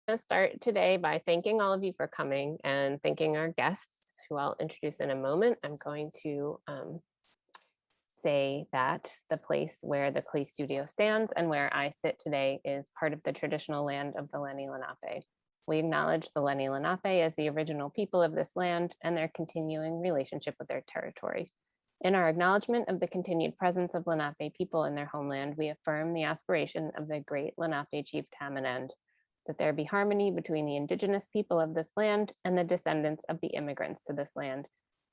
to start today by thanking all of you for coming and thanking our guests, who I'll introduce in a moment. I'm going to say that the place where the Clay Studio stands and where I sit today is part of the traditional land of the Lenni Lenape. We acknowledge the Lenni Lenape as the original people of this land and their continuing relationship with their territory. In our acknowledgement of the continued presence of Lenape people in their homeland, we affirm the aspiration of the great Lenape chief Tamanend, that there be harmony between the indigenous people of this land and the descendants of the immigrants to this land,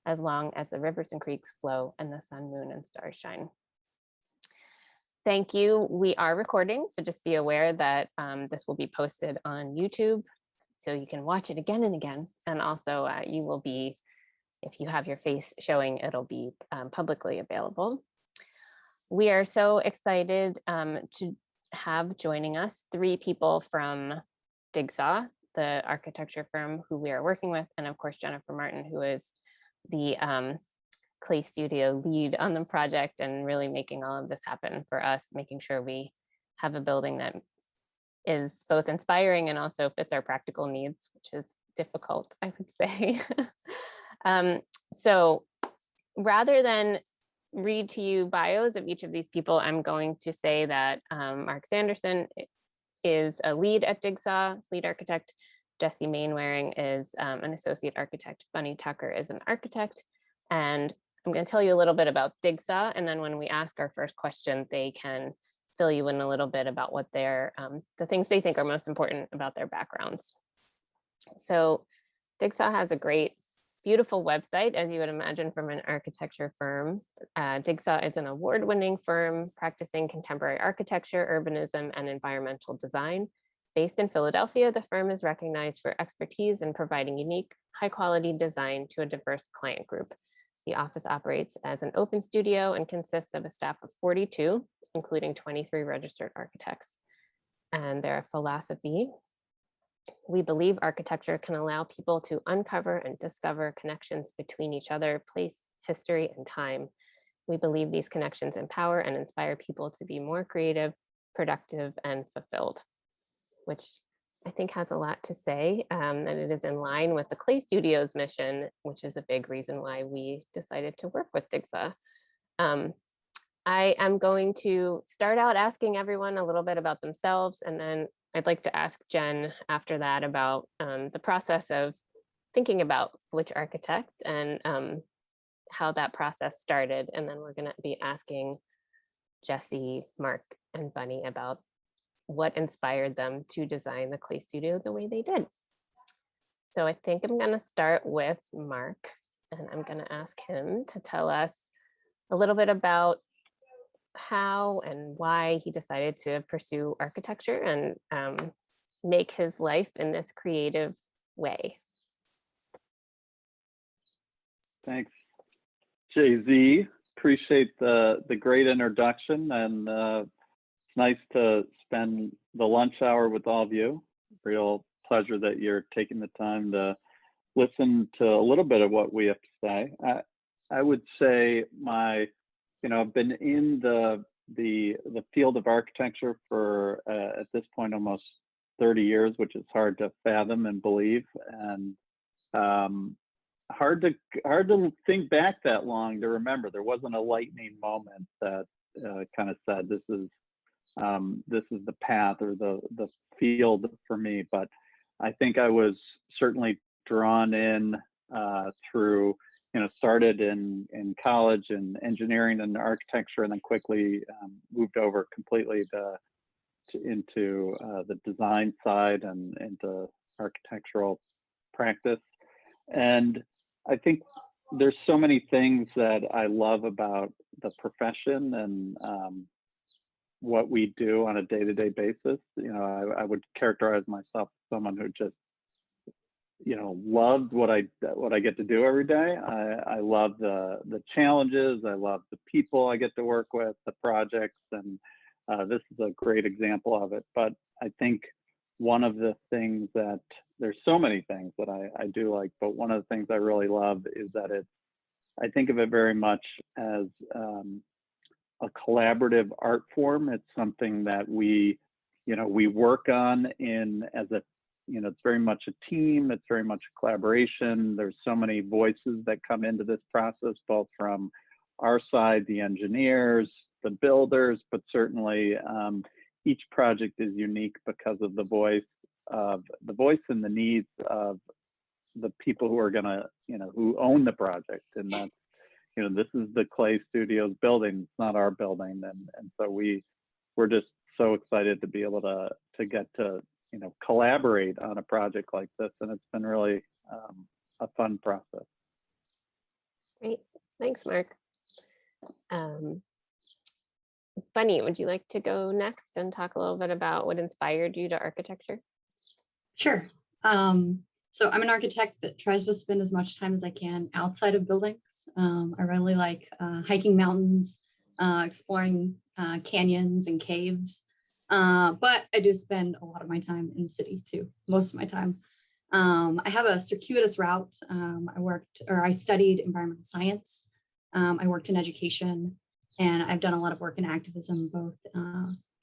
as long as the rivers and creeks flow and the sun, moon, and stars shine. Thank you. We are recording, so just be aware that this will be posted on YouTube, so you can watch it again and again. And also you will be, if you have your face showing, it'll be publicly available. We are so excited to have joining us 3 people from Digsau, the architecture firm who we are working with, and of course Jennifer Martin, who is the Clay Studio lead on the project and really making all of this happen for us, making sure we have a building that is both inspiring and also fits our practical needs, which is difficult, I would say. So rather than read to you bios of each of these people, I'm going to say that Mark Sanderson is a lead at Digsau, lead architect. Jesse Mainwaring is an associate architect. Bunny Tucker is an architect. And I'm going to tell you a little bit about Digsau, and then when we ask our first question, they can fill you in a little bit about what their the things they think are most important about their backgrounds. So Digsau has a great, beautiful website, as you would imagine from an architecture firm. Digsau is an award-winning firm practicing contemporary architecture, urbanism, and environmental design. Based in Philadelphia, the firm is recognized for expertise in providing unique, high-quality design to a diverse client group. The office operates as an open studio and consists of a staff of 42, including 23 registered architects. And their philosophy: we believe architecture can allow people to uncover and discover connections between each other, place, history, and time. We believe these connections empower and inspire people to be more creative, productive, and fulfilled, which I think has a lot to say, and it is in line with the Clay Studio's mission, which is a big reason why we decided to work with Digsau. I am going to start out asking everyone a little bit about themselves, and then I'd like to ask Jen after that about the process of thinking about which architect and how that process started. And then we're going to be asking Jesse, Mark, and Bunny about what inspired them to design the Clay Studio the way they did. So I think I'm going to start with Mark, and I'm going to ask him to tell us a little bit about how and why he decided to pursue architecture and make his life in this creative way. Thanks, Jay-Z. Appreciate the great introduction, and it's nice to spend the lunch hour with all of you. Real pleasure that you're taking the time to listen to a little bit of what we have to say. I would say I've been in the field of architecture for at this point almost 30 years, which is hard to fathom and believe, and hard to think back that long to remember. There wasn't a lightning moment that kind of said this is the path or the field for me. But I think I was certainly drawn in through, started in college in engineering and architecture, and then quickly moved over completely into the design side and into architectural practice. And I think there's so many things that I love about the profession and what we do on a day-to-day basis. I would characterize myself as someone who just loved what I get to do every day. I love the challenges. I love the people I get to work with, the projects, and this is a great example of it. But I think one of the things that, there's so many things that I do like, but one of the things I really love is that I think of it very much as a collaborative art form. It's something that we work on as a it's very much a team. It's very much a collaboration. There's so many voices that come into this process, both from our side, the engineers, the builders, but certainly each project is unique because of the voice and the needs of the people who are gonna, who own the project. And that's, this is the Clay Studios building. It's not our building, and so we're just so excited to be able to get to collaborate on a project like this, and it's been really a fun process. Great, thanks, Mark. Bunny, would you like to go next and talk a little bit about what inspired you to architecture? Sure. So I'm an architect that tries to spend as much time as I can outside of buildings. I really like hiking mountains, exploring canyons and caves. But I do spend a lot of my time in the city too, most of my time. I have a circuitous route. I studied environmental science. I worked in education, and I've done a lot of work in activism, both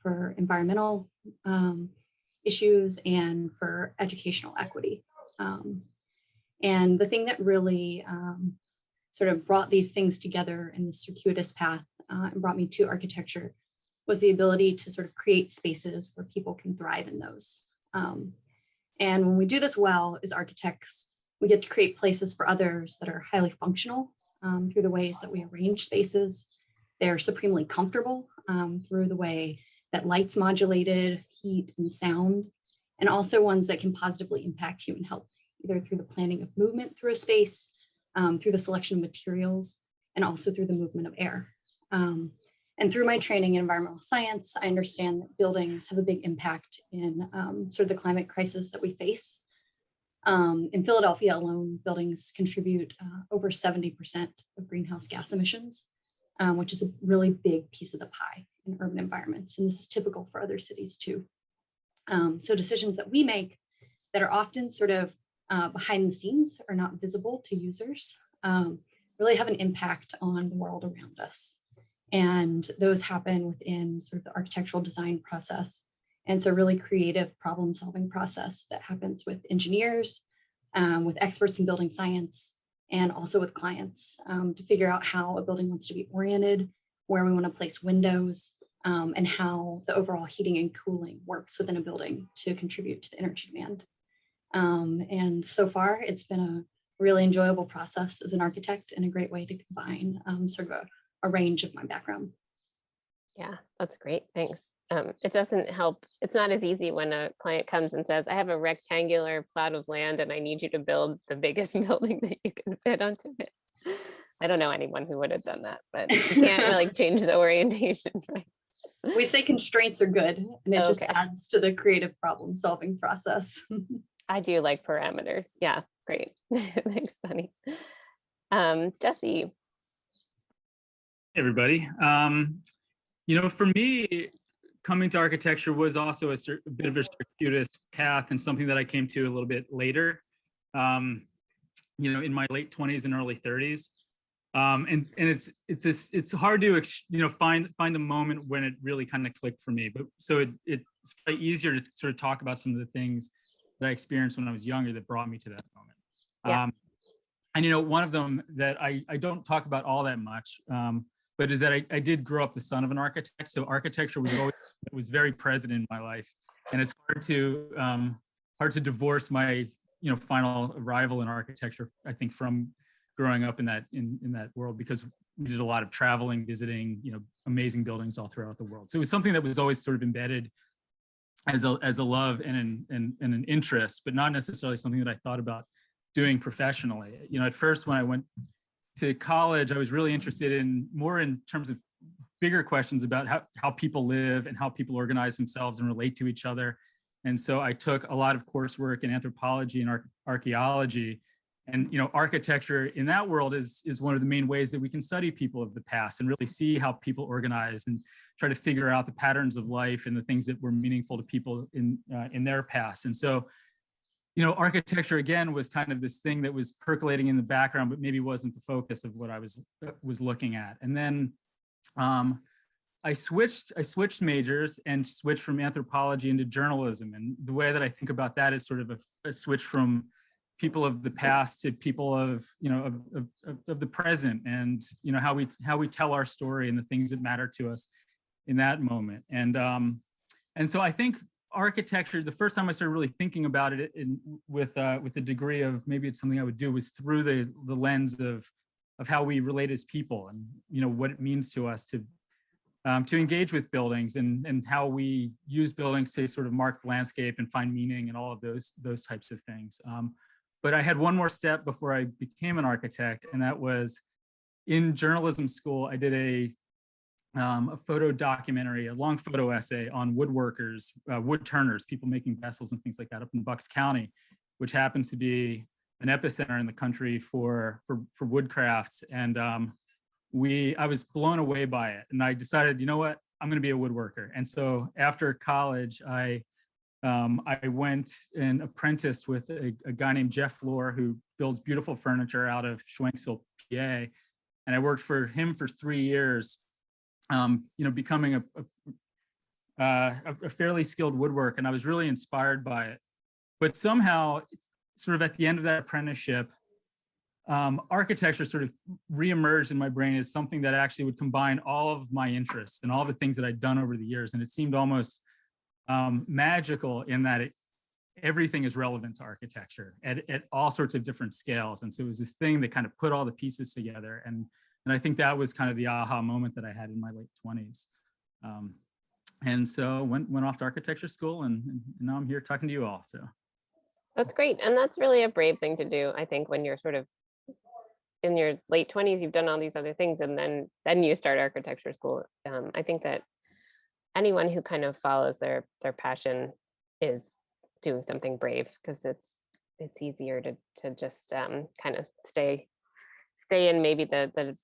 for environmental issues and for educational equity. And the thing that really sort of brought these things together in the circuitous path and brought me to architecture was the ability to sort of create spaces where people can thrive in those. And when we do this well as architects, we get to create places for others that are highly functional through the ways that we arrange spaces. They're supremely comfortable through the way that light's modulated, heat and sound, and also ones that can positively impact human health, either through the planning of movement through a space, through the selection of materials, and also through the movement of air. And through my training in environmental science, I understand that buildings have a big impact in sort of the climate crisis that we face. In Philadelphia alone, buildings contribute over 70% of greenhouse gas emissions, which is a really big piece of the pie in urban environments. And this is typical for other cities too. So decisions that we make that are often sort of behind the scenes or not visible to users really have an impact on the world around us. And those happen within sort of the architectural design process. And it's a really creative problem solving process that happens with engineers, with experts in building science, and also with clients to figure out how a building wants to be oriented, where we want to place windows, and how the overall heating and cooling works within a building to contribute to the energy demand. And so far, it's been a really enjoyable process as an architect and a great way to combine sort of a range of my background. Yeah, that's great. Thanks. It doesn't help. It's not as easy when a client comes and says, I have a rectangular plot of land and I need you to build the biggest building that you can fit onto it. I don't know anyone who would have done that, but you can't really change the orientation, right? We say constraints are good, and it just adds to the creative problem solving process. I do like parameters. Yeah, great. Thanks, Bunny. Jesse. Hey, everybody. For me, coming to architecture was also a bit of a circuitous path, and something that I came to a little bit later, in my late 20s and early 30s. And it's hard to find the moment when it really kind of clicked for me. But so it's probably easier to sort of talk about some of the things that I experienced when I was younger that brought me to that moment. Yeah. And one of them that I don't talk about all that much, but is that I did grow up the son of an architect. So architecture was very present in my life, and it's hard to divorce my final arrival in architecture, I think, from growing up in that world, because we did a lot of traveling, visiting amazing buildings all throughout the world. So it was something that was always sort of embedded as a love and an interest, but not necessarily something that I thought about doing professionally. At first, when I went to college, I was really interested in more in terms of bigger questions about how people live and how people organize themselves and relate to each other. And so I took a lot of coursework in anthropology and archaeology. And architecture in that world is one of the main ways that we can study people of the past and really see how people organize and try to figure out the patterns of life and the things that were meaningful to people in their past. And so architecture again was kind of this thing that was percolating in the background, but maybe wasn't the focus of what I was looking at. And then I switched majors and switched from anthropology into journalism. And the way that I think about that is sort of a switch from people of the past to people of, of the present, and, how we tell our story and the things that matter to us in that moment. And so I think architecture, the first time I started really thinking about it with the degree of maybe it's something I would do, was through the lens of how we relate as people, and what it means to us to engage with buildings, and how we use buildings to sort of mark the landscape and find meaning and all of those types of things. But I had one more step before I became an architect, and that was in journalism school. I did a photo documentary, a long photo essay on woodworkers, wood turners, people making vessels and things like that up in Bucks County, which happens to be an epicenter in the country for woodcrafts. And I was blown away by it. And I decided, you know what, I'm going to be a woodworker. And so after college, I went and apprenticed with a guy named Jeff Lohr, who builds beautiful furniture out of Schwenksville, PA. And I worked for him for 3 years, becoming a fairly skilled woodworker. And I was really inspired by it. But somehow, sort of at the end of that apprenticeship, architecture sort of reemerged in my brain as something that actually would combine all of my interests and all the things that I'd done over the years. And it seemed almost magical in that everything is relevant to architecture at all sorts of different scales. And so it was this thing that kind of put all the pieces together. And I think that was kind of the aha moment that I had in my late 20s. And so went off to architecture school, and now I'm here talking to you all. So That's great. And that's really a brave thing to do. I think when you're sort of in your late 20s, you've done all these other things, and then you start architecture school. I think that anyone who kind of follows their passion is doing something brave, because it's easier to just kind of stay in maybe the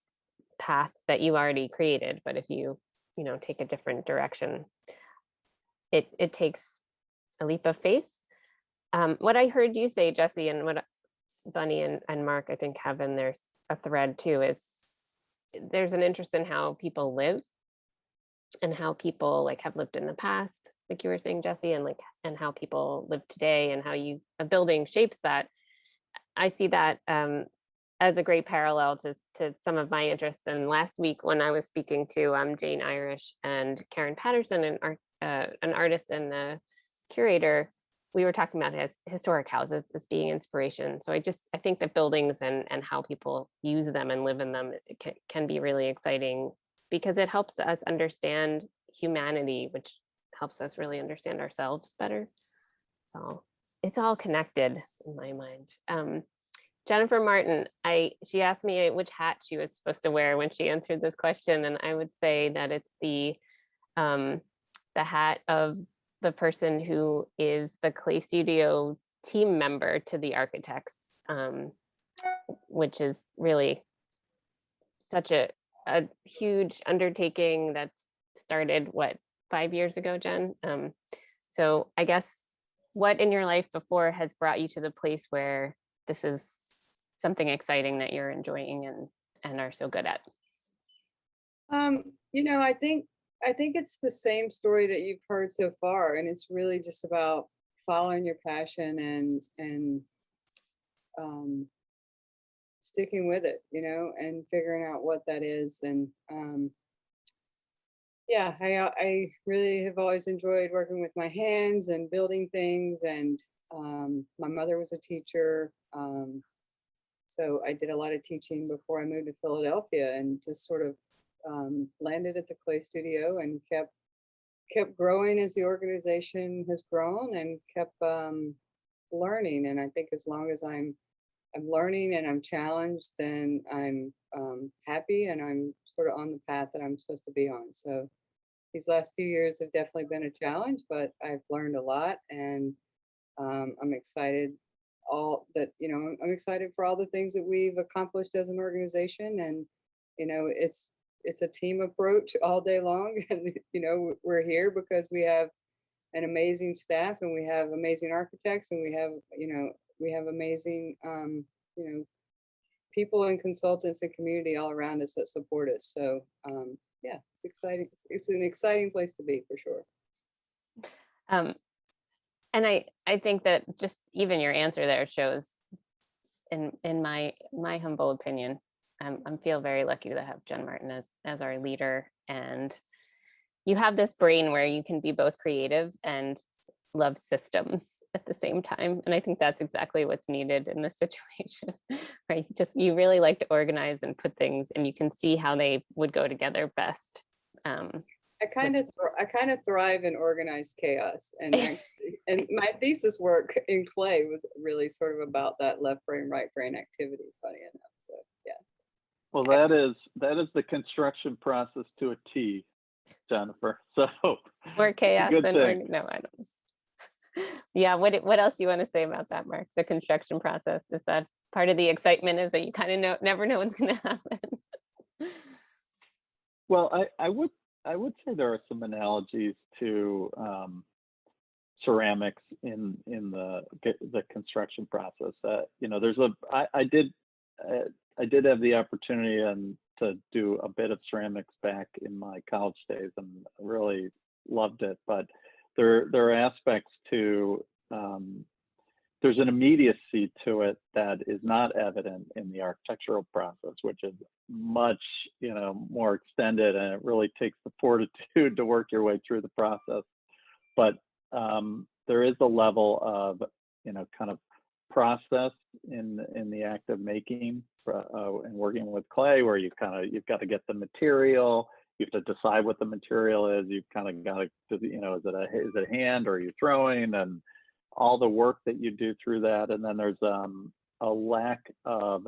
path that you already created. But if you take a different direction, it takes a leap of faith. What I heard you say, Jesse, and what Bunny and Mark, I think, have in there a thread too, is there's an interest in how people live and how people have lived in the past, like you were saying, Jesse, and how people live today, and how a building shapes that. I see that as a great parallel to some of my interests. And last week, when I was speaking to Jane Irish and Karen Patterson, an artist and a curator, we were talking about historic houses as being inspiration. So I think that buildings and how people use them and live in them can be really exciting, because it helps us understand humanity, which helps us really understand ourselves better. So it's all connected in my mind. Jennifer Martin, she asked me which hat she was supposed to wear when she answered this question, and I would say that it's the hat of the person who is the Clay Studio team member to the architects, which is really such a huge undertaking that started, 5 years ago, Jen? So I guess what in your life before has brought you to the place where this is something exciting that you're enjoying and are so good at? I think it's the same story that you've heard so far, and it's really just about following your passion and sticking with it, and figuring out what that is. And I really have always enjoyed working with my hands and building things. And my mother was a teacher, so I did a lot of teaching before I moved to Philadelphia, and just sort of landed at the Clay Studio and kept growing as the organization has grown, and kept learning. And I think as long as I'm learning and I'm challenged, then I'm happy, and I'm sort of on the path that I'm supposed to be on. So these last few years have definitely been a challenge, but I've learned a lot, and I'm excited I'm excited for all the things that we've accomplished as an organization. And it's a team approach all day long. And we're here because we have an amazing staff, and we have amazing architects, and we have amazing people and consultants and community all around us that support us. So yeah, it's exciting. It's an exciting place to be for sure. Um, and I think that just even your answer there shows, in my humble opinion, I feel very lucky to have Jen Martin as our leader, and you have this brain where you can be both creative and love systems at the same time. And I think that's exactly what's needed in this situation, right? You really like to organize and put things, and you can see how they would go together best. I kind of thrive in organized chaos, and my thesis work in clay was really sort of about that left brain, right brain activity. Funny enough, so yeah. Well, that is the construction process to a T, Jennifer. So More chaos good than thing. no, I don't. Yeah, what else do you want to say about that, Mark? The construction process, is that part of the excitement, is that you kind of never know what's going to happen? Well, I would say there are some analogies to ceramics in the construction process. You know, I did have the opportunity to do a bit of ceramics back in my college days, and really loved it. But there are aspects to there's an immediacy to it that is not evident in the architectural process, which is much, you know, more extended, and it really takes the fortitude to work your way through the process. But there is a level of, you know, kind of process in the act of making and working with clay, where you've got to get the material, you have to decide what the material is, you've kind of got to, you know, is it a hand, or are you throwing, and all the work that you do through that. And then there's a lack of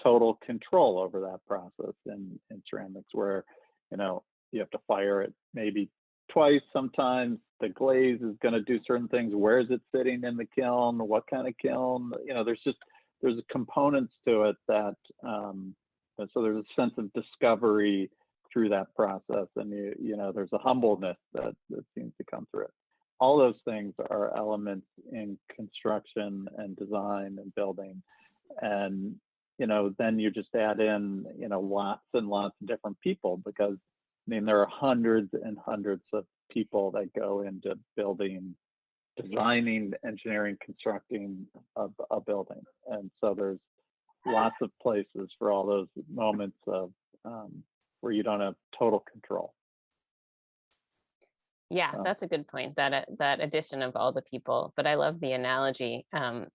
total control over that process in ceramics, where, you know, you have to fire it maybe twice sometimes. The glaze is going to do certain things. Where is it sitting in the kiln? What kind of kiln? You know, there's components to it that, so there's a sense of discovery through that process. And you know, there's a humbleness that seems to come through it. All those things are elements in construction and design and building. And, you know, then you just add in, you know, lots and lots of different people, because I mean, there are hundreds and hundreds of people that go into building, designing, engineering, constructing a building. And so there's lots of places for all those moments of where you don't have total control. Yeah, that's a good point, that addition of all the people. But I love the analogy. And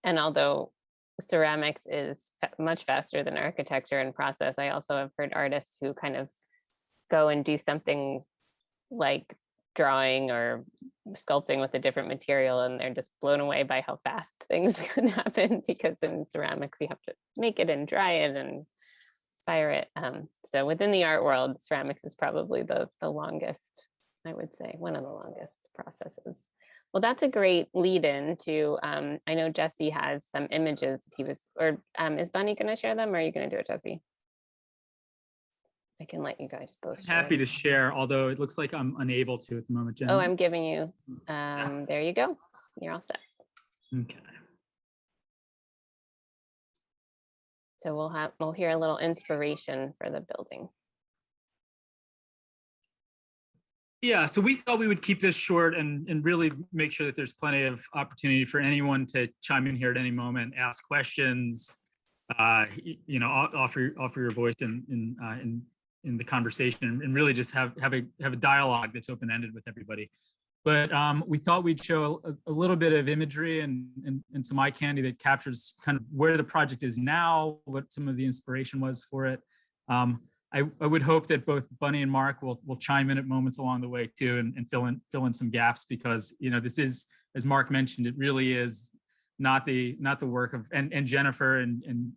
although ceramics is much faster than architecture in process, I also have heard artists who kind of go and do something like drawing or sculpting with a different material, and they're just blown away by how fast things can happen, because in ceramics you have to make it and dry it and fire it. So within the art world, ceramics is probably the longest, I would say, one of the longest processes. Well, that's a great lead in to, I know Jesse has some images is Bunny going to share them, or are you going to do it, Jesse? I can let you guys both share. Happy to share, although it looks like I'm unable to at the moment, Jen. Oh, I'm giving you, there you go. You're all set. Okay. So we'll hear a little inspiration for the building. Yeah, so we thought we would keep this short and really make sure that there's plenty of opportunity for anyone to chime in here at any moment, ask questions, you know, offer your voice in the conversation, and really just have a dialogue that's open-ended with everybody. But we thought we'd show a little bit of imagery and some eye candy that captures kind of where the project is now, what some of the inspiration was for it. I would hope that both Bunny and Mark will chime in at moments along the way too, and fill in some gaps, because, you know, this is, as Mark mentioned, it really is not the work of, and Jennifer and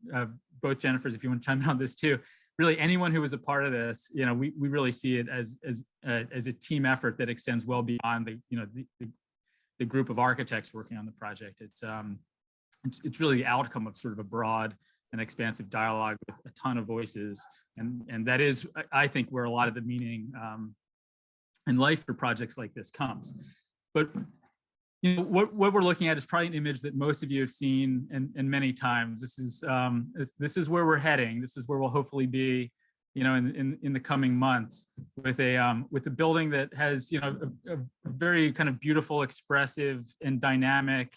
both Jennifers, if you want to chime in on this too. Really, anyone who was a part of this, you know, we really see it as a team effort that extends well beyond the group of architects working on the project. It's really the outcome of sort of a broad and expansive dialogue with a ton of voices, and that is, I think, where a lot of the meaning and life for projects like this comes. But you know, what we're looking at is probably an image that most of you have seen and many times. This is where we're heading. This is where we'll hopefully be in the coming months with a building that has, a very kind of beautiful, expressive, and dynamic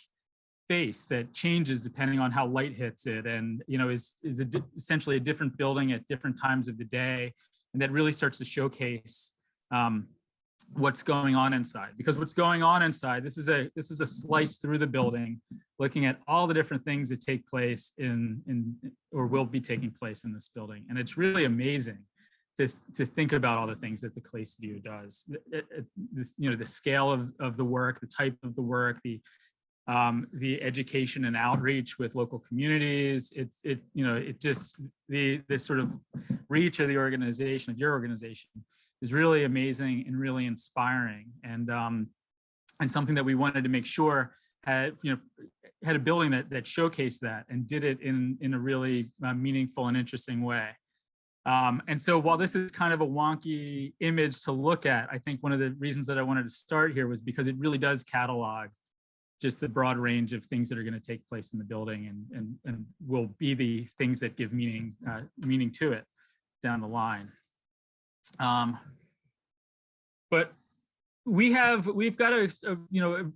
face that changes depending on how light hits it, and is essentially a different building at different times of the day, and that really starts to showcase what's going on inside. Because what's going on inside, this is a slice through the building, looking at all the different things that take place in or will be taking place in this building, and it's really amazing to think about all the things that the Clay Studio does. The scale of the work, the type of the work, the education and outreach with local communities. It just the sort of reach of the organization, of your organization, is really amazing and really inspiring, and something that we wanted to make sure had a building that showcased that and did it in a really meaningful and interesting way. And so while this is kind of a wonky image to look at, I think one of the reasons that I wanted to start here was because it really does catalog just the broad range of things that are going to take place in the building and will be the things that give meaning to it down the line. But we've got a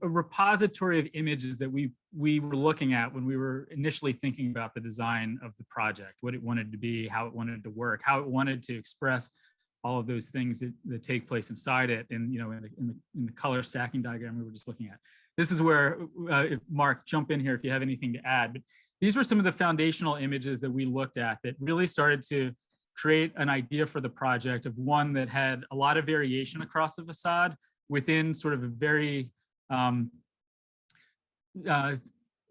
repository of images that we were looking at when we were initially thinking about the design of the project, what it wanted to be, how it wanted to work, how it wanted to express all of those things that take place inside it, and in the color stacking diagram we were just looking at. This is where, Mark, jump in here if you have anything to add. But these were some of the foundational images that we looked at that really started to create an idea for the project of one that had a lot of variation across the facade within sort of a very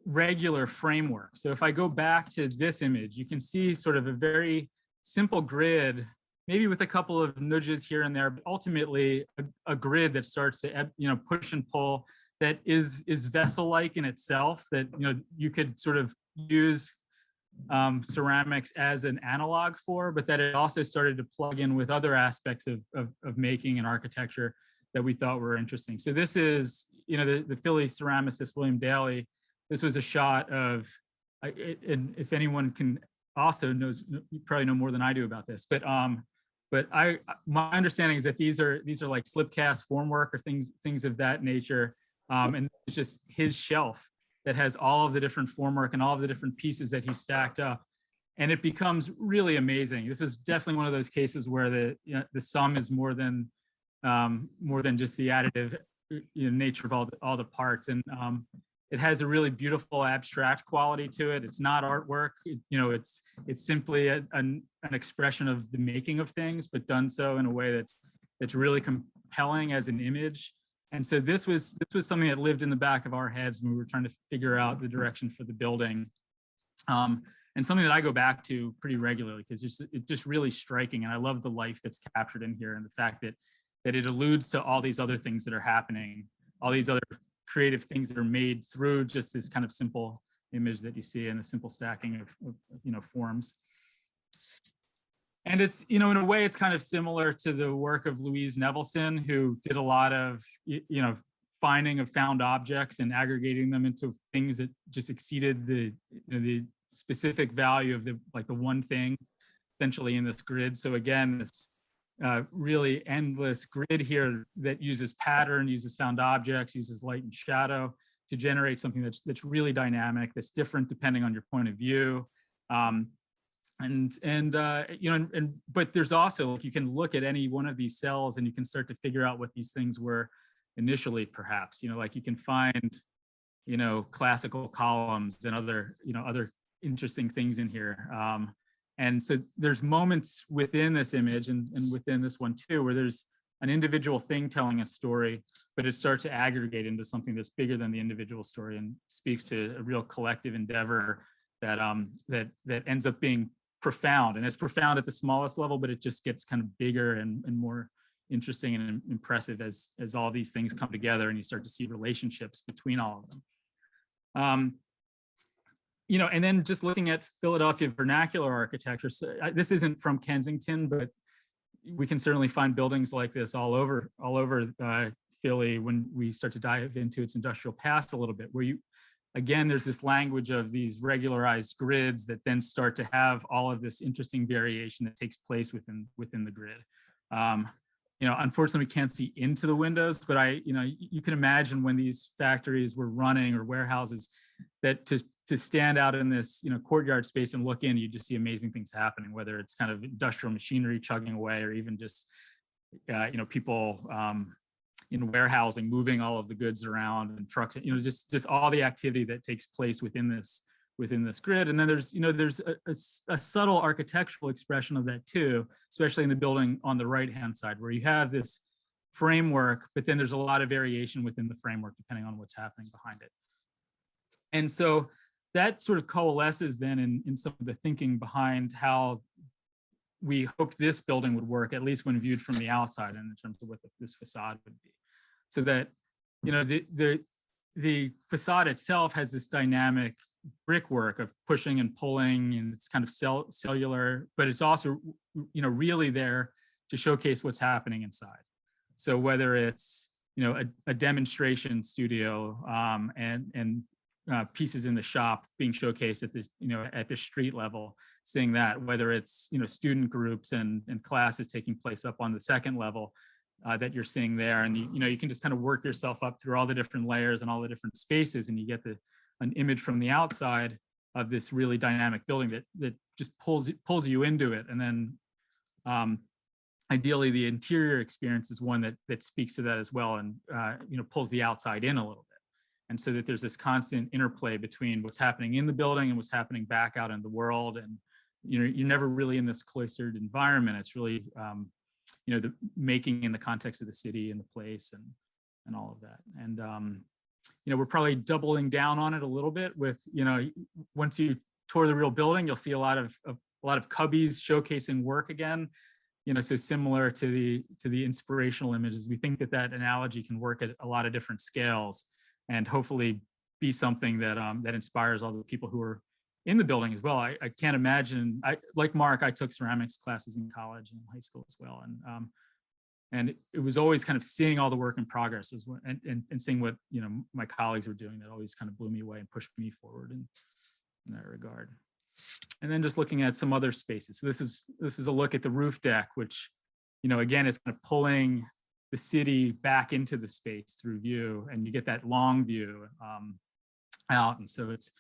regular framework. So if I go back to this image, you can see sort of a very simple grid, maybe with a couple of nudges here and there, but ultimately a grid that starts to push and pull, that is vessel-like in itself, that you could sort of use ceramics as an analog for, but that it also started to plug in with other aspects of making and architecture that we thought were interesting. So this is, the Philly ceramicist William Daly. This was a shot of, and if anyone can also knows, you probably know more than I do about this, but my understanding is that these are like slipcast formwork or things of that nature. And it's just his shelf that has all of the different formwork and all of the different pieces that he stacked up. And it becomes really amazing. This is definitely one of those cases where the sum is more than just the additive nature of all the parts. And it has a really beautiful abstract quality to it. It's not artwork. It's simply an expression of the making of things, but done so in a way that's really compelling as an image. And so this was something that lived in the back of our heads when we were trying to figure out the direction for the building, and something that I go back to pretty regularly because it's just really striking. And I love the life that's captured in here and the fact that it alludes to all these other things that are happening, all these other creative things that are made through just this kind of simple image that you see and the simple stacking of forms. And it's, in a way, it's kind of similar to the work of Louise Nevelson, who did a lot of, finding of found objects and aggregating them into things that just exceeded the specific value of the one thing essentially in this grid. So again, this really endless grid here that uses pattern, uses found objects, uses light and shadow to generate something that's really dynamic, that's different depending on your point of view. But there's also, you can look at any one of these cells and you can start to figure out what these things were initially, perhaps, like you can find, classical columns and other interesting things in here. And so there's moments within this image and within this one too, where there's an individual thing telling a story, but it starts to aggregate into something that's bigger than the individual story and speaks to a real collective endeavor that ends up being profound. And it's profound at the smallest level, but it just gets kind of bigger and more interesting and impressive as all these things come together and you start to see relationships between all of them. And then just looking at Philadelphia vernacular architecture, so this isn't from Kensington, but we can certainly find buildings like this all over Philly when we start to dive into its industrial past a little bit, where again, there's this language of these regularized grids that then start to have all of this interesting variation that takes place within the grid. Unfortunately, we can't see into the windows, but you can imagine when these factories were running or warehouses, that to stand out in this courtyard space and look in, you just see amazing things happening, whether it's kind of industrial machinery chugging away, or even just people in warehousing moving all of the goods around, and trucks, just all the activity that takes place within this grid. And then there's a subtle architectural expression of that too, especially in the building on the right hand side, where you have this framework, but then there's a lot of variation within the framework depending on what's happening behind it. And so that sort of coalesces then in some of the thinking behind how we hoped this building would work, at least when viewed from the outside, and in terms of what this facade would be. So that the facade itself has this dynamic brickwork of pushing and pulling, and it's kind of cellular, but it's also really there to showcase what's happening inside. So whether it's a demonstration studio and pieces in the shop being showcased at the street level, seeing that, whether it's student groups and classes taking place up on the second level that you're seeing there, and you can just kind of work yourself up through all the different layers and all the different spaces, and you get an image from the outside of this really dynamic building that just pulls you into it. And then ideally the interior experience is one that speaks to that as well, and pulls the outside in a little bit. And so that there's this constant interplay between what's happening in the building and what's happening back out in the world. And you're never really in this cloistered environment. It's really the making in the context of the city and the place and all of that. And we're probably doubling down on it a little bit with once you tour the real building, you'll see a lot of cubbies showcasing work again. So similar to the inspirational images, we think that analogy can work at a lot of different scales, and hopefully be something that that inspires all the people who are in the building as well. I can't imagine. Like Mark, I took ceramics classes in college and high school as well, and it was always kind of seeing all the work in progress and seeing what my colleagues were doing that always kind of blew me away and pushed me forward in that regard. And then just looking at some other spaces. So this is a look at the roof deck, which again is kind of pulling the city back into the space through view, and you get that long view out. And so it's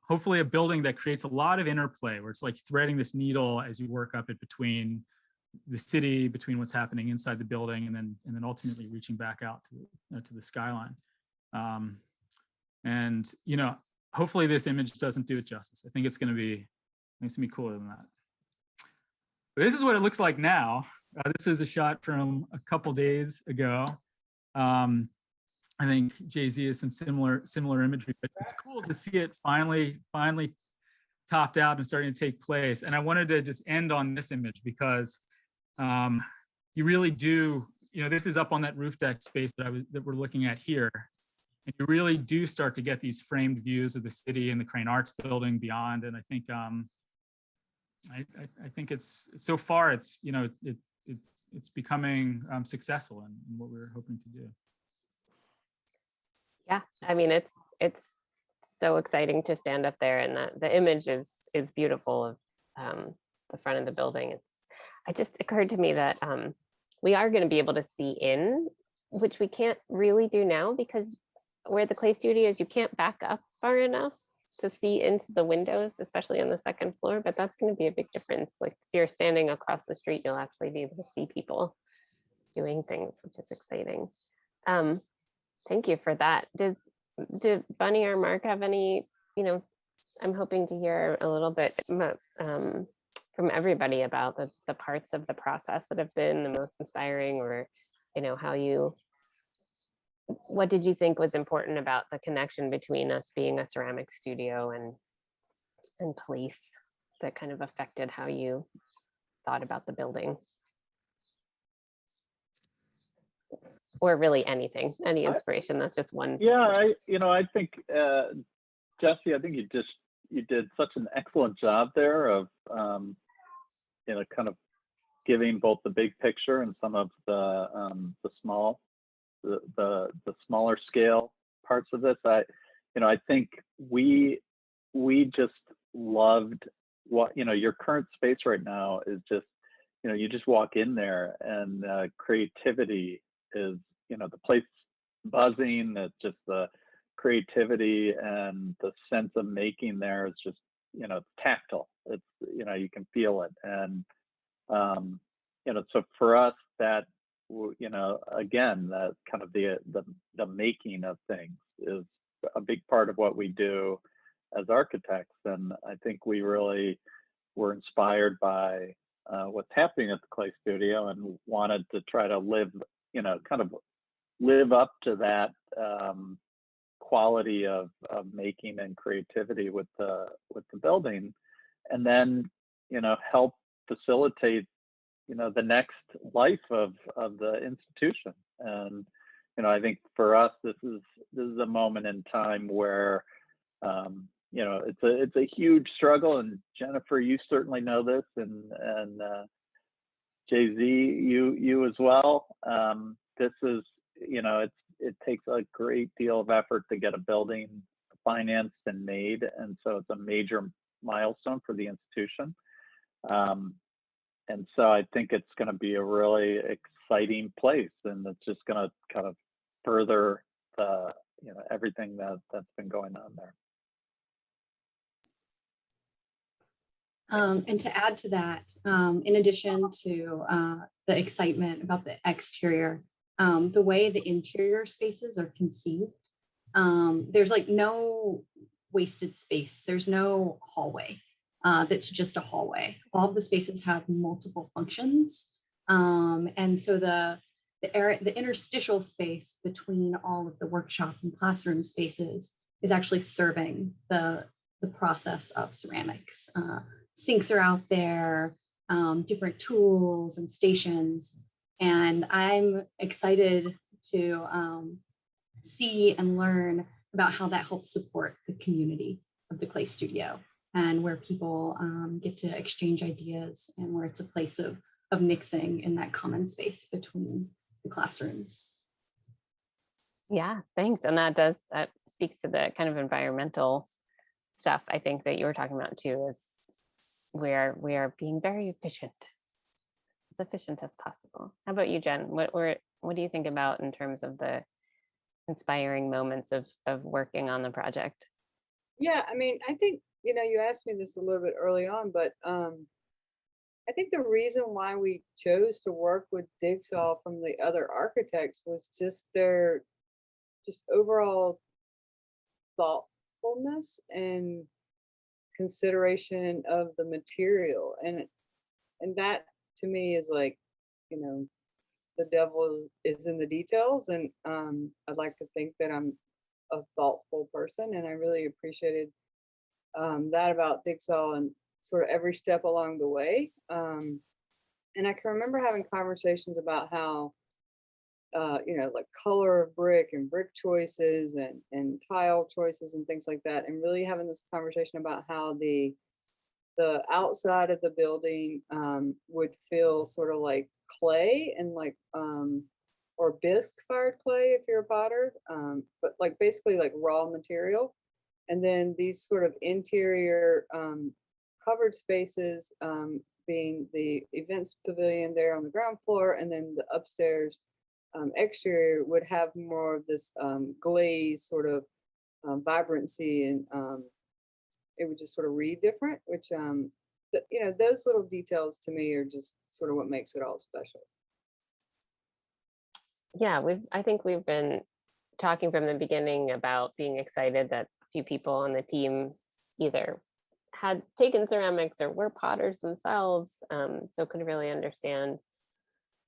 hopefully a building that creates a lot of interplay, where it's like threading this needle as you work up it between the city, between what's happening inside the building, and then ultimately reaching back out to the skyline. And hopefully this image doesn't do it justice. I think it's going to be cooler than that. But this is what it looks like now. This is a shot from a couple days ago. I think Jay-Z has some similar imagery, but it's cool to see it finally topped out and starting to take place. And I wanted to just end on this image because you really do, this is up on that roof deck space that we're looking at here. And you really do start to get these framed views of the city and the Crane Arts Building beyond. And I think I think it's so far it's becoming successful in what we're hoping to do. Yeah, I mean it's so exciting to stand up there, and the image is beautiful of the front of the building. It just occurred to me that we are going to be able to see in, which we can't really do now, because where the clay studio is, you can't back up far enough to see into the windows, especially on the second floor. But that's going to be a big difference. Like if you're standing across the street, you'll actually be able to see people doing things, which is exciting. Thank you for that. Did Bunny or Mark have any, I'm hoping to hear a little bit from everybody about the parts of the process that have been the most inspiring, or, what did you think was important about the connection between us being a ceramic studio and place that kind of affected how you thought about the building? Or really anything, any inspiration. That's just one. Yeah, I think Jesse, I think you did such an excellent job there of kind of giving both the big picture and some of the smaller scale parts of this. I think we just loved what, your current space right now is just, you just walk in there and creativity is, the place buzzing. It's just the creativity and the sense of making there is just, it's tactile. It's, you can feel it. And, so for us that, again, that kind of the making of things is a big part of what we do as architects. And I think we really were inspired by what's happening at the Clay Studio and wanted to try to live, kind of live up to that quality of making and creativity with the building, and then help facilitate the next life of the institution. And I think for us this is a moment in time where it's a huge struggle, and Jennifer, you certainly know this, and Jay-Z, you as well. This is, it takes a great deal of effort to get a building financed and made, and so it's a major milestone for the institution. And so I think it's going to be a really exciting place, and it's just going to kind of further everything that's been going on there. And to add to that, in addition to the excitement about the exterior, the way the interior spaces are conceived, there's like no wasted space. There's no hallway that's just a hallway. All of the spaces have multiple functions. And so the interstitial space between all of the workshop and classroom spaces is actually serving the process of ceramics. Sinks are out there, different tools and stations. And I'm excited to see and learn about how that helps support the community of the Clay Studio, and where people get to exchange ideas, and where it's a place of mixing in that common space between the classrooms. Yeah, thanks. And that speaks to the kind of environmental stuff I think that you were talking about too, is where we are being very efficient, as efficient as possible. How about you, Jen? What do you think about in terms of the inspiring moments of working on the project? Yeah, I mean, I think, you asked me this a little bit early on, but I think the reason why we chose to work with Digsau from the other architects was just their overall thoughtfulness and consideration of the material, and that to me is like, the devil is in the details, and I'd like to think that I'm a thoughtful person, and I really appreciated that about Digsau and sort of every step along the way. And I can remember having conversations about how like color of brick and brick choices and tile choices and things like that, and really having this conversation about how the outside of the building would feel sort of like clay, and like or bisque fired clay if you're a potter, but like basically like raw material. And then these sort of interior covered spaces being the events pavilion there on the ground floor, and then the upstairs exterior would have more of this glaze sort of vibrancy, and it would just sort of read different, which those little details to me are just sort of what makes it all special. Yeah, I think we've been talking from the beginning about being excited that a few people on the team either had taken ceramics or were potters themselves, so could really understand.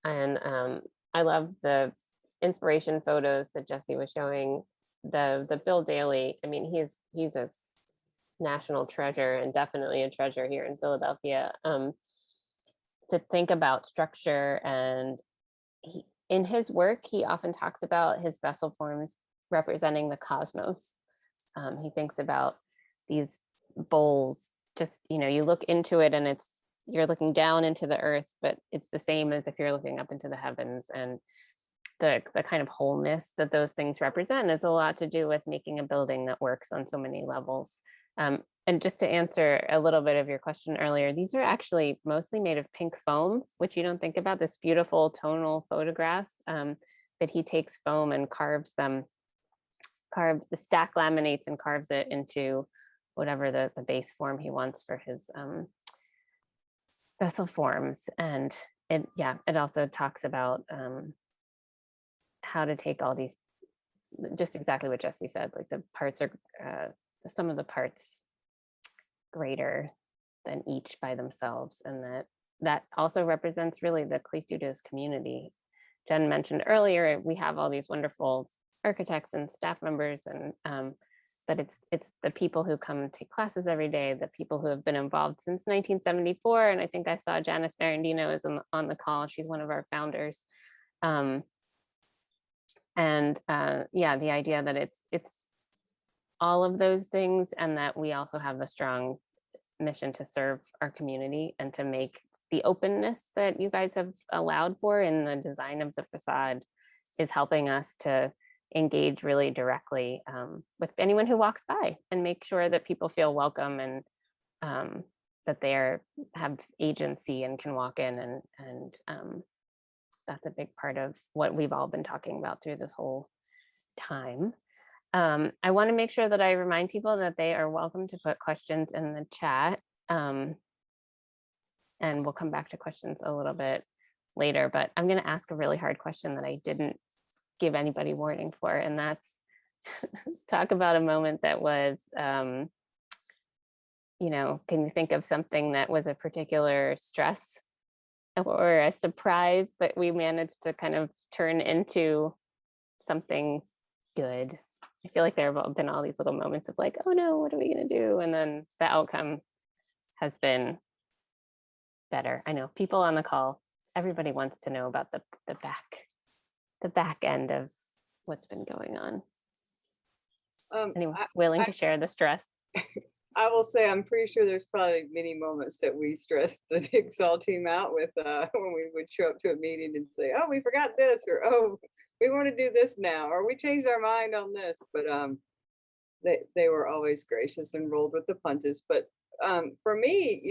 And I love the inspiration photos that Jesse was showing. The Bill Daly, I mean, he's a national treasure, and definitely a treasure here in Philadelphia. To think about structure, and in his work, he often talks about his vessel forms representing the cosmos. He thinks about these bowls, just, you look into it and you're looking down into the earth, but it's the same as if you're looking up into the heavens. And the kind of wholeness that those things represent is a lot to do with making a building that works on so many levels. And just to answer a little bit of your question earlier, these are actually mostly made of pink foam, which you don't think about, this beautiful tonal photograph that he takes foam and carves the stack laminates and carves it into whatever the base form he wants for his vessel forms. And it also talks about how to take all these, just exactly what Jesse said, like the parts are, some of the parts greater than each by themselves, and that also represents really the Clay Studios community. Jen mentioned earlier, we have all these wonderful architects and staff members, and but it's the people who come and take classes every day, the people who have been involved since 1974, and I think I saw Janice Ferrandino is on the call. She's one of our founders. Yeah, the idea that it's all of those things, and that we also have a strong mission to serve our community and to make the openness that you guys have allowed for in the design of the facade is helping us to engage really directly with anyone who walks by and make sure that people feel welcome and that they have agency and can walk in, and that's a big part of what we've all been talking about through this whole time. I want to make sure that I remind people that they are welcome to put questions in the chat. And we'll come back to questions a little bit later, but I'm going to ask a really hard question that I didn't give anybody warning for, and that's talk about a moment that was, can you think of something that was a particular stress or a surprise that we managed to kind of turn into something good? I feel like there have been all these little moments of like, oh no, what are we going to do? And then the outcome has been better. I know people on the call, everybody wants to know about the back end of what's been going on. Anyone willing to share the stress? I will say I'm pretty sure there's probably many moments that we stressed the Digsau team out with when we would show up to a meeting and say, oh, we forgot this, or oh, we want to do this now, or we changed our mind on this. But they were always gracious and rolled with the punches. But for me,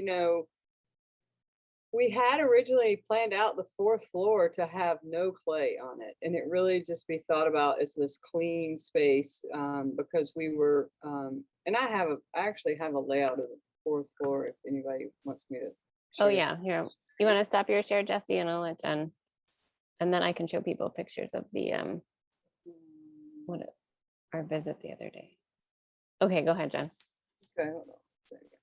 we had originally planned out the 4th floor to have no clay on it, and it really just be thought about as this clean space because we were, and I actually have a layout of the 4th floor if anybody wants me to. Oh yeah, here. You want to stop your share, Jesse, and I'll let Jen, and then I can show people pictures of the our visit the other day. Okay, go ahead, Jen. Okay, hold on. There you go.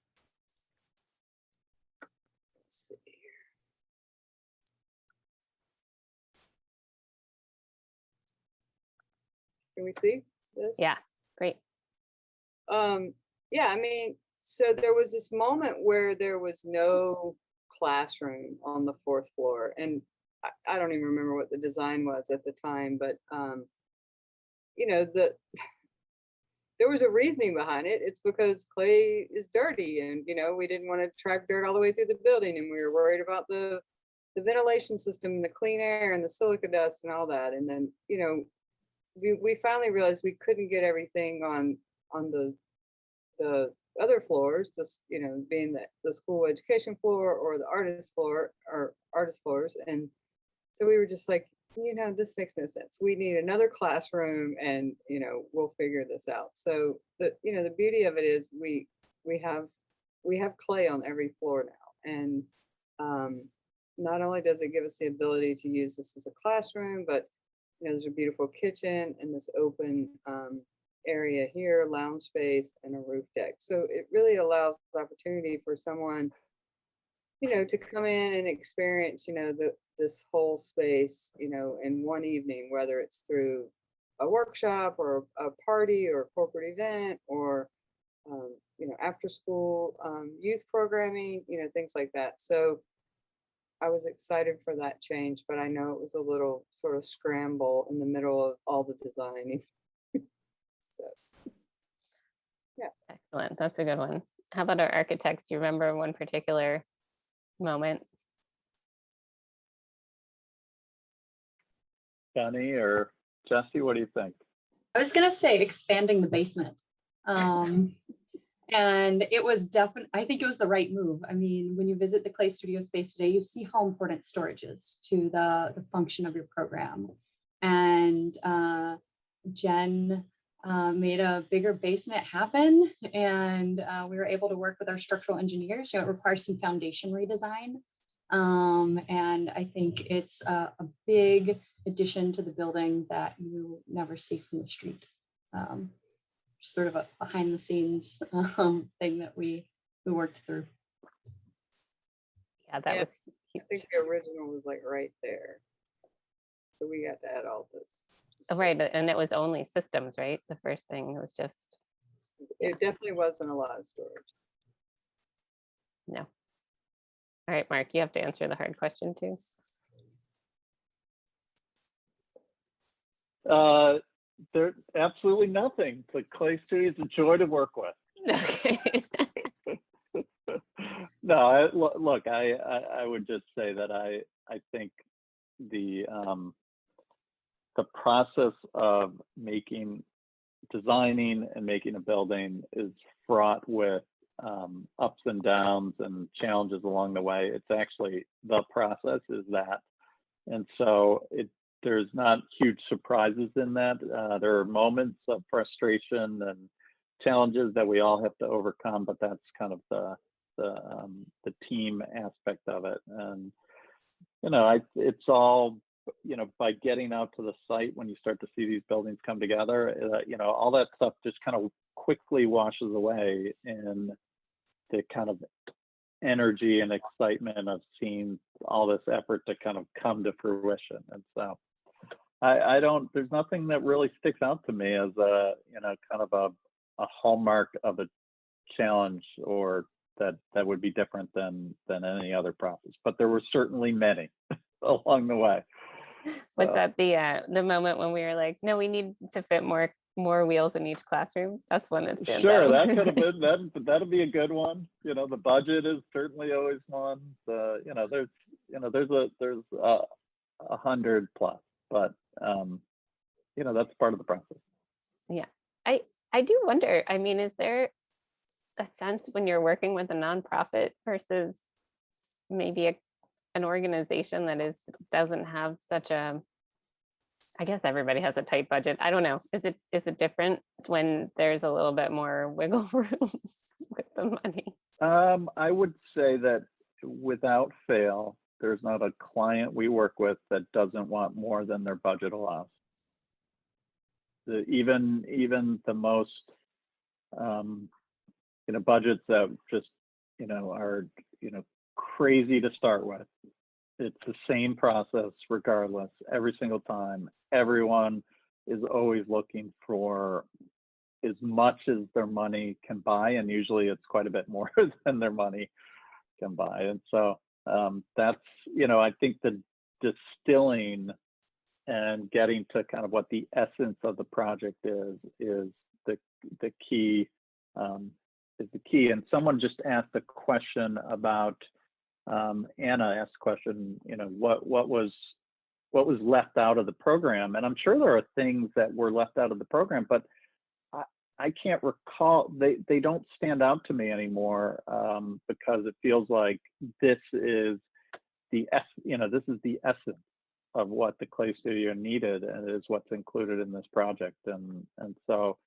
Let's see. Can we see this? Yeah, great. Yeah, I mean, so there was this moment where there was no classroom on the 4th floor, and I don't even remember what the design was at the time, but there was a reasoning behind it. It's because clay is dirty, and we didn't want to track dirt all the way through the building, and we were worried about the ventilation system and the clean air and the silica dust and all that. And then we finally realized we couldn't get everything on the other floors, being the school education floor or the artist floor or artist floors. And so we were just like, this makes no sense. We need another classroom, and we'll figure this out. So the beauty of it is we have clay on every floor now, and not only does it give us the ability to use this as a classroom, but there's a beautiful kitchen and this open area here, lounge space, and a roof deck. So it really allows the opportunity for someone, to come in and experience, this whole space, in one evening, whether it's through a workshop or a party or a corporate event or, after school youth programming, things like that. So I was excited for that change, but I know it was a little sort of scramble in the middle of all the designing. So, yeah. Excellent. That's a good one. How about our architects? Do you remember one particular moment? Jenny or Jesse, what do you think? I was gonna say expanding the basement. And it was definitely, I think it was the right move. I mean, when you visit the Clay Studio space today, you see how important storage is to the function of your program. And Jen made a bigger basement happen, and we were able to work with our structural engineers. You know, it requires some foundation redesign. And I think it's a big addition to the building that you never see from the street. Sort of a behind the scenes thing that we worked through. Yeah, that Yeah, was I huge. think the original was like right there. So we had to add all this. Oh, right, and it was only systems, right? The first thing was just, It definitely wasn't a lot of storage. no. All right, Mark, you have to answer the hard question too. There's absolutely nothing. The Clay Studio is a joy to work with. Okay. No, look, I would just say that I think the process of designing and making a building is fraught with ups and downs and challenges along the way. It's actually, the process is that. And so there's not huge surprises in that. There are moments of frustration and challenges that we all have to overcome, but that's kind of the team aspect of it. And it's all, by getting out to the site, when you start to see these buildings come together, all that stuff just kind of quickly washes away in the kind of energy and excitement of seeing all this effort to kind of come to fruition. And so there's nothing that really sticks out to me as kind of a hallmark of a challenge, or that would be different than any other process. But there were certainly many along the way. Was that the moment when we were like, no, we need to fit more wheels in each classroom? That's when it stands Sure, out. that could have been that'd be a good one. The budget is certainly always one. There's 100 plus, but that's part of the process. Yeah, I do wonder, I mean, is there a sense when you're working with a nonprofit versus maybe an organization that doesn't have such a, I guess everybody has a tight budget. I don't know. Is it different when there's a little bit more wiggle room with the money? I would say that without fail, there's not a client we work with that doesn't want more than their budget allows. Even the most budgets that just are crazy to start with, it's the same process regardless. Every single time, everyone is always looking for as much as their money can buy, and usually it's quite a bit more than their money can buy. And so that's, I think the distilling and getting to kind of what the essence of the project is the key. Is the key. And someone just asked a question about, Anna asked a question, what was left out of the program? And I'm sure there are things that were left out of the program, but I can't recall, they don't stand out to me anymore, because it feels like this is the essence of what the Clay Studio needed, and is what's included in this project. And so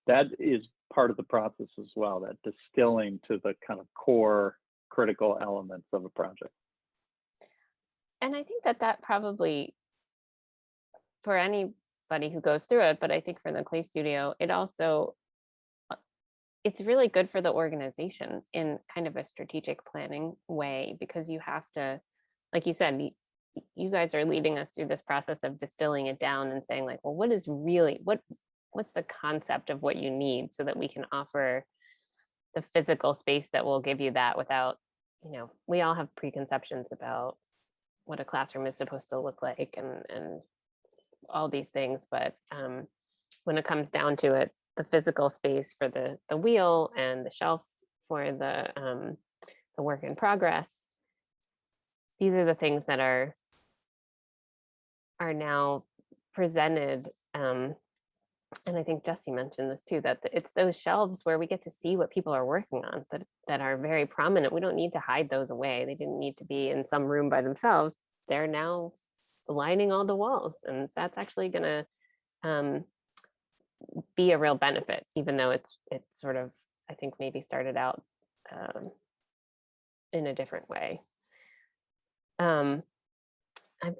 that is part of the process as well, that distilling to the kind of core critical elements of a project. And I think that probably, for anybody who goes through it, but I think for the Clay Studio, it's really good for the organization in kind of a strategic planning way, because you have to, like you said, you guys are leading us through this process of distilling it down and saying like, well, what's the concept of what you need, so that we can offer the physical space that will give you that without, we all have preconceptions about what a classroom is supposed to look like and all these things. But when it comes down to it, the physical space for the wheel and the shelf for the work in progress, these are the things that are are now presented. And I think Jesse mentioned this too, that it's those shelves where we get to see what people are working on that are very prominent. We don't need to hide those away. They didn't need to be in some room by themselves. They're now lining all the walls, and that's actually going to be a real benefit, even though it's sort of, I think, maybe started out in a different way. I'm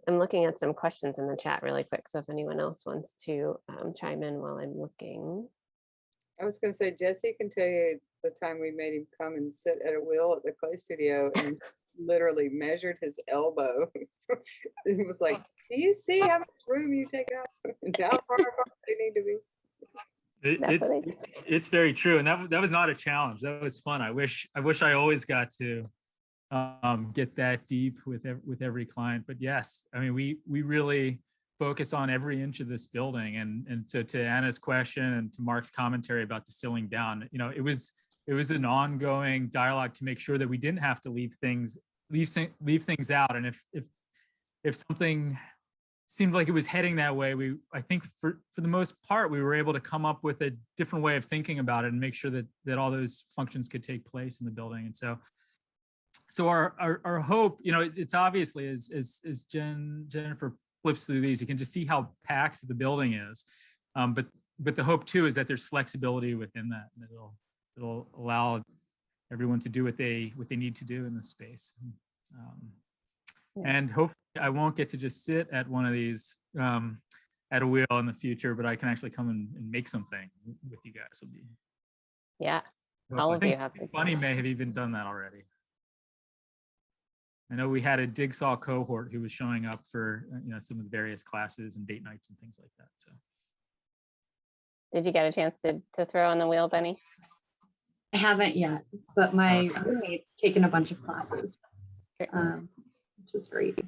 looking at some questions in the chat really quick, so if anyone else wants to chime in while I'm looking. I was going to say, Jesse can tell you the time we made him come and sit at a wheel at the clay studio and literally measured his elbow. It was like, do you see how much room you take up and how far apart they need to be? It's very true, and that was not a challenge. That was fun. I wish I always got to get that deep with every client. But yes, I mean, we really focus on every inch of this building, and so to Anna's question and to Mark's commentary about distilling down, you know, it was an ongoing dialogue to make sure that we didn't have to leave things out, and if something seemed like it was heading that way, I think for the most part we were able to come up with a different way of thinking about it and make sure that all those functions could take place in the building. And so our hope, you know, it's obviously as Jennifer flips through these, you can just see how packed the building is. But the hope too is that there's flexibility within that, and it'll allow everyone to do what they need to do in the space. And hopefully I won't get to just sit at one of these at a wheel in the future, but I can actually come and make something with you guys. Yeah, all of you have to. Bunny may have even done that already. I know we had a Digsau cohort who was showing up for some of the various classes and date nights and things like that. So, did you get a chance to throw on the wheel, Benny? I haven't yet, but my roommate's taken a bunch of classes, which is great.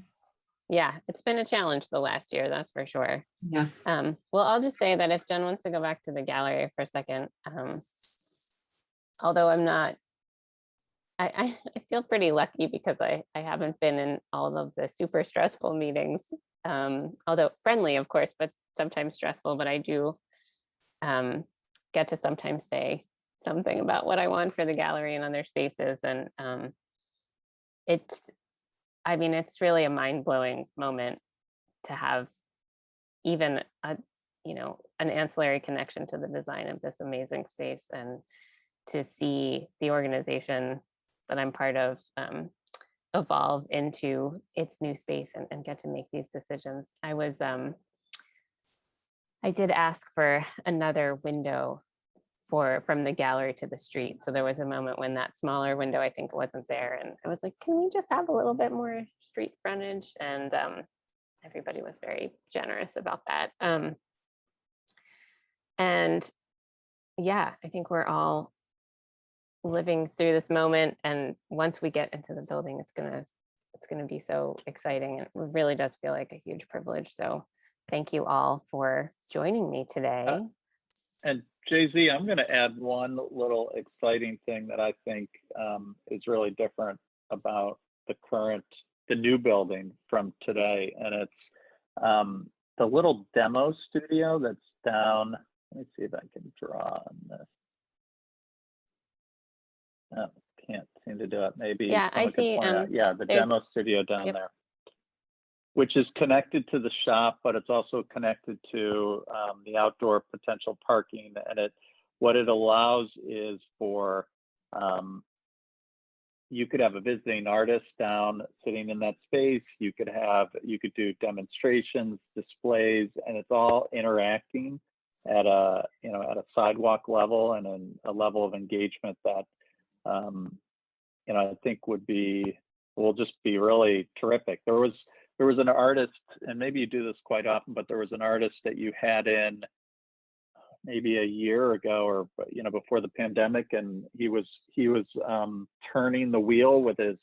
Yeah, it's been a challenge the last year, that's for sure. Yeah. Well, I'll just say that if Jen wants to go back to the gallery for a second, although I'm not, I feel pretty lucky because I haven't been in all of the super stressful meetings, although friendly, of course, but sometimes stressful. But I do get to sometimes say something about what I want for the gallery and other spaces. And it's really a mind-blowing moment to have even an ancillary connection to the design of this amazing space, and to see the organization that I'm part of evolve into its new space and get to make these decisions. I did ask for another window from the gallery to the street. So there was a moment when that smaller window, I think, wasn't there. And I was like, can we just have a little bit more street frontage? And everybody was very generous about that. And yeah, I think we're all living through this moment. And once we get into the building, it's gonna be so exciting. And it really does feel like a huge privilege. So thank you all for joining me today. And Jay-Z, I'm going to add one little exciting thing that I think is really different about the new building from today. And it's the little demo studio that's down. Let me see if I can draw on this. Oh, can't seem to do it. Maybe. Yeah, I see. Yeah, the demo studio down there, which is connected to the shop, but it's also connected to the outdoor potential parking. And what it allows is for, you could have a visiting artist down sitting in that space. You could do demonstrations, displays, and it's all interacting at a sidewalk level and a level of engagement that, I think will just be really terrific. There was an artist, and maybe you do this quite often, but there was an artist that you had in maybe a year ago, or before the pandemic, and he was turning the wheel with his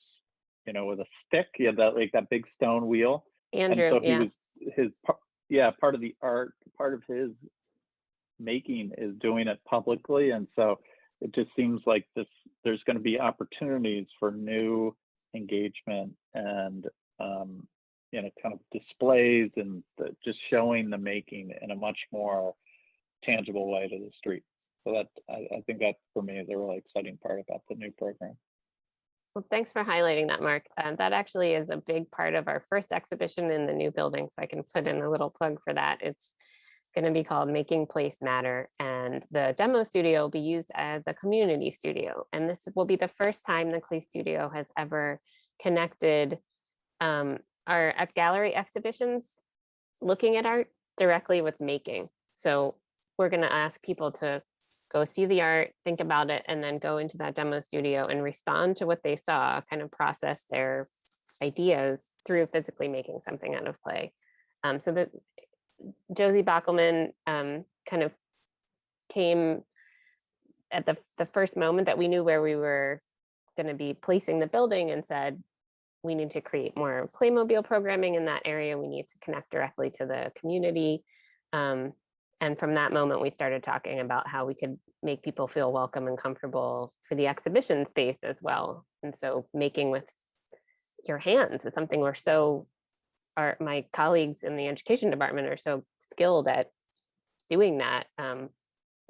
with a stick. He had that big stone wheel. Andrew, and so part of the art, part of his making is doing it publicly, and so it just seems like there's going to be opportunities for new engagement and kind of displays and just showing the making in a much more tangible way to the street. So that I think that for me is a really exciting part about the new program. Well, thanks for highlighting that, Mark. That actually is a big part of our first exhibition in the new building, so I can put in a little plug for that. It's going to be called Making Place Matter, and the demo studio will be used as a community studio. And this will be the first time the Clay Studio has ever connected our gallery exhibitions, looking at art directly with making. So we're going to ask people to go see the art, think about it, and then go into that demo studio and respond to what they saw, kind of process their ideas through physically making something out of clay. So that Josie Bockelman kind of came at the first moment that we knew where we were going to be placing the building and said, we need to create more Claymobile programming in that area. We need to connect directly to the community. And from that moment, we started talking about how we could make people feel welcome and comfortable for the exhibition space as well. And so making with your hands is something we're so, my colleagues in the education department are so skilled at doing that. And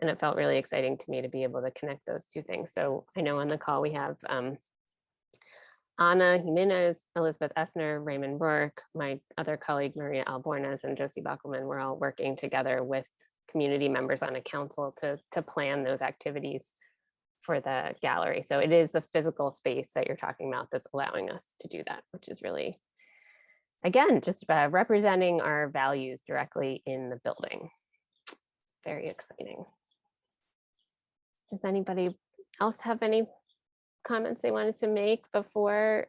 it felt really exciting to me to be able to connect those two things. So I know on the call we have Ana Jimenez, Elizabeth Essner, Raymond Rourke, my other colleague, Maria Albornoz, and Josie Bockelman. We're all working together with community members on a council to plan those activities for the gallery. So it is the physical space that you're talking about that's allowing us to do that, which is really, again, just representing our values directly in the building. Very exciting. Does anybody else have any comments they wanted to make before